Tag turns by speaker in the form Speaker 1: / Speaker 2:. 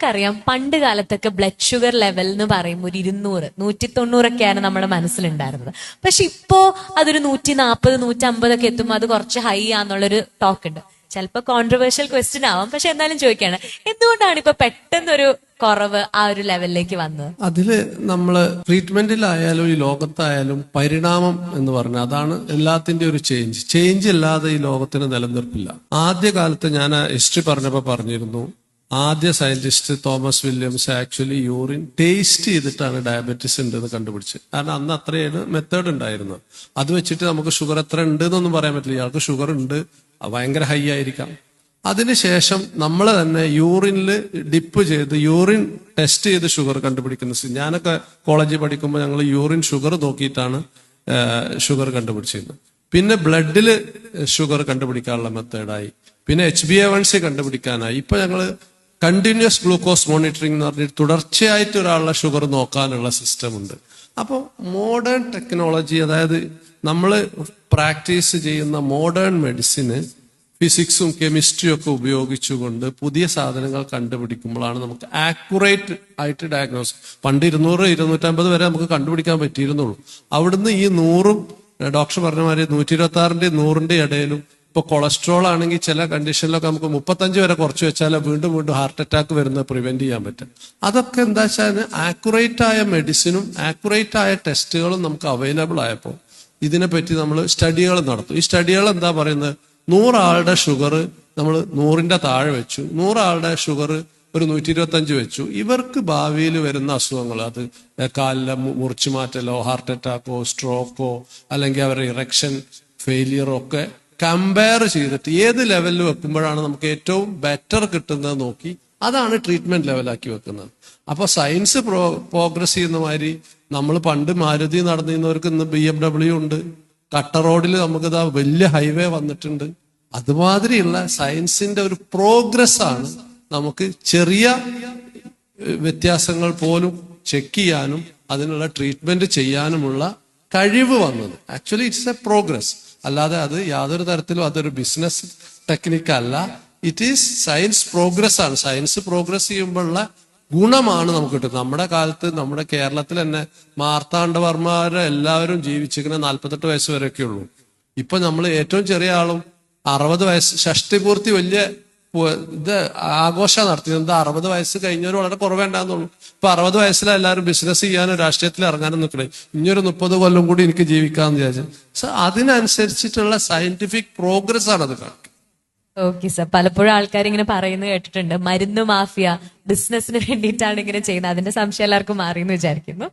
Speaker 1: നമുക്കറിയാം പണ്ട് കാലത്തൊക്കെ ബ്ലഡ് ഷുഗർ ലെവൽ എന്ന് പറയുമ്പോൾ ഒരു 200, 190 നമ്മുടെ മനസ്സിലുണ്ടായിരുന്നത്. പക്ഷെ ഇപ്പോ അതൊരു 140, 150 ഒക്കെ എത്തുമ്പോൾ അത് കുറച്ച് ഹൈ ആന്നുള്ളൊരു ടോക്ക് ഉണ്ട്. ചിലപ്പോ കോൺട്രവേഴ്ഷ്യൽ ക്വസ്റ്റ്യൻ ആവാം, പക്ഷെ എന്നാലും ചോദിക്കാണ്, എന്തുകൊണ്ടാണ് ഇപ്പൊ പെട്ടെന്നൊരു കുറവ് ആ ഒരു ലെവലിലേക്ക് വന്നത്?
Speaker 2: അതില് നമ്മള് ട്രീറ്റ്മെന്റിലായാലും ഈ ലോകത്തായാലും പരിണാമം എന്ന് പറഞ്ഞാൽ അതാണ് എല്ലാത്തിന്റെ ഒരു ചേഞ്ച് ഇല്ലാതെ ഈ ലോകത്തിന് നിലനിൽപ്പില്ല. ആദ്യ കാലത്ത് ഞാൻ ഹിസ്റ്ററി പറഞ്ഞപ്പോ പറഞ്ഞിരുന്നു, ആദ്യ scientist Thomas Williams actually urine taste ചെയ്തിട്ടാണ് ഡയബറ്റീസ് ഉണ്ടെന്ന് കണ്ടുപിടിച്ചത്. കാരണം അന്ന് അത്രയാണ് മെത്തേഡ് ഉണ്ടായിരുന്നത്. അത് വെച്ചിട്ട് നമുക്ക് ഷുഗർ എത്ര ഉണ്ട് എന്നൊന്നും പറയാൻ പറ്റില്ല. ഇയാൾക്ക് ഷുഗർ ഉണ്ട്, ഭയങ്കര ഹൈ ആയിരിക്കാം. അതിനുശേഷം നമ്മൾ തന്നെ യൂറിനിൽ ഡിപ്പ് ചെയ്ത് യൂറിൻ ടെസ്റ്റ് ചെയ്ത് ഷുഗർ കണ്ടുപിടിക്കുന്ന ഞാനൊക്കെ കോളേജിൽ പഠിക്കുമ്പോൾ ഞങ്ങൾ യൂറിൻ ഷുഗർ നോക്കിയിട്ടാണ് ഷുഗർ കണ്ടുപിടിച്ചിരുന്നത്. പിന്നെ ബ്ലഡിൽ ഷുഗർ കണ്ടുപിടിക്കാനുള്ള മെത്തേഡായി. പിന്നെ HbA1c കണ്ടുപിടിക്കാനായി. ഇപ്പൊ ഞങ്ങൾ കണ്ടിന്യൂസ് ഗ്ലൂക്കോസ് മോണിറ്ററിംഗ് എന്ന് പറഞ്ഞിട്ട് തുടർച്ചയായിട്ട് ഒരാളുടെ ഷുഗർ നോക്കാനുള്ള സിസ്റ്റം ഉണ്ട്. അപ്പോൾ മോഡേൺ ടെക്നോളജി, അതായത് നമ്മൾ പ്രാക്ടീസ് ചെയ്യുന്ന മോഡേൺ മെഡിസിന് ഫിസിക്സും കെമിസ്ട്രിയും ഒക്കെ ഉപയോഗിച്ചുകൊണ്ട് പുതിയ സാധനങ്ങൾ കണ്ടുപിടിക്കുമ്പോഴാണ് നമുക്ക് ആക്യുറേറ്റ് ആയിട്ട് ഡയഗ്നോസ്. പണ്ട് 200, 250 വരെ നമുക്ക് കണ്ടുപിടിക്കാൻ പറ്റിയിരുന്നുള്ളൂ. അവിടുന്ന് ഈ 100-ഉം ഡോക്ടർ പറഞ്ഞ മാതിരി 126-ന്റെയും 100-ന്റെയും ഇടയിലും ഇപ്പൊ കൊളസ്ട്രോൾ ആണെങ്കിൽ ചില കണ്ടീഷനിലൊക്കെ നമുക്ക് 35 വരെ കുറച്ച് വെച്ചാൽ വീണ്ടും ഹാർട്ട് അറ്റാക്ക് വരുന്നത് പ്രിവെന്റ് ചെയ്യാൻ പറ്റും. അതൊക്കെ എന്താ വെച്ചാൽ ആക്യുറേറ്റ് ആയ മെഡിസിനും ആക്യുറേറ്റ് ആയ ടെസ്റ്റുകളും നമുക്ക് അവൈലബിൾ ആയപ്പോൾ ഇതിനെപ്പറ്റി നമ്മൾ സ്റ്റഡികൾ നടത്തും. ഈ സ്റ്റഡികൾ എന്താ പറയുന്നത്, 100 ആളുടെ ഷുഗർ നമ്മൾ 100-ന്റെ താഴെ വെച്ചു, 100 ആളുടെ ഷുഗർ ഒരു 125 വെച്ചു. ഇവർക്ക് ഭാവിയിൽ വരുന്ന അസുഖങ്ങൾ, അത് കാലിലെ മുറിച്ചു മാറ്റലോ ഹാർട്ട് അറ്റാക്കോ സ്ട്രോക്കോ അല്ലെങ്കിൽ അവരുടെ ഇറക്ഷൻ ഫെയിലിയറോ ഒക്കെ കമ്പയർ ചെയ്തിട്ട് ഏത് ലെവലിൽ വെക്കുമ്പോഴാണ് നമുക്ക് ഏറ്റവും ബെറ്റർ കിട്ടുന്നത് നോക്കി അതാണ് ട്രീറ്റ്മെന്റ് ലെവലാക്കി വെക്കുന്നത്. അപ്പൊ സയൻസ് പ്രോഗ്രസ് ചെയ്യുന്ന മാതിരി നമ്മൾ പണ്ട് മാരുതി നടന്നിരുന്നവർക്ക് ഇന്ന് BMW ഉണ്ട്, കട്ട റോഡിൽ നമുക്കിതാ വലിയ ഹൈവേ വന്നിട്ടുണ്ട്. അതുമാതിരിയുള്ള സയൻസിന്റെ ഒരു പ്രോഗ്രസ് ആണ് നമുക്ക് ചെറിയ വ്യത്യാസങ്ങൾ പോലും ചെക്ക് ചെയ്യാനും അതിനുള്ള ട്രീറ്റ്മെന്റ് ചെയ്യാനുമുള്ള കഴിവ് വന്നത്. Actually it's A progress. അല്ലാതെ അത് യാതൊരു തരത്തിലും അതൊരു ബിസിനസ് ടെക്നിക്ക് അല്ല. ഇറ്റ് ഈസ് സയൻസ് പ്രോഗ്രസ് ആണ്. സയൻസ് പ്രോഗ്രസ് ചെയ്യുമ്പോഴുള്ള ഗുണമാണ് നമുക്ക് കിട്ടുന്നത്. നമ്മുടെ കാലത്ത് നമ്മുടെ കേരളത്തിൽ തന്നെ മാർത്താണ്ഡവർമ്മമാരെ എല്ലാവരും ജീവിച്ചിരിക്കുന്ന 48 വയസ്സ് വരെയൊക്കെ ഉള്ളൂ. ഇപ്പൊ നമ്മൾ ഏറ്റവും ചെറിയ ആളും 60 വയസ്സ് ഷഷ്ടിപൂർത്തി വലിയ ഇത് ആഘോഷം നടത്തിയത് 60 വയസ്സ് കഴിഞ്ഞവർ വളരെ കുറവേണ്ടാന്നുള്ളൂ. ഇപ്പൊ 60 വയസ്സിലാണ് എല്ലാവരും ബിസിനസ് ചെയ്യാനും രാഷ്ട്രീയത്തിൽ ഇറങ്ങാനും നിൽക്കണേ. ഇനിയൊരു 30 കൊല്ലം കൂടി എനിക്ക് ജീവിക്കാമെന്ന് വിചാരിച്ചു. സോ അതിനനുസരിച്ചിട്ടുള്ള സയന്റിഫിക് പ്രോഗ്രസ് ആണ് അത് കാണിക്കുന്നത്.
Speaker 1: ഓക്കെ സർ, പലപ്പോഴും ആൾക്കാർ ഇങ്ങനെ പറയുന്നത് കേട്ടിട്ടുണ്ട്, മരുന്ന് മാഫിയ ബിസിനസിന് വേണ്ടിയിട്ടാണ് ഇങ്ങനെ ചെയ്യുന്നത്. അതിന്റെ സംശയം എല്ലാവർക്കും മാറിയെന്ന് വിചാരിക്കുന്നു.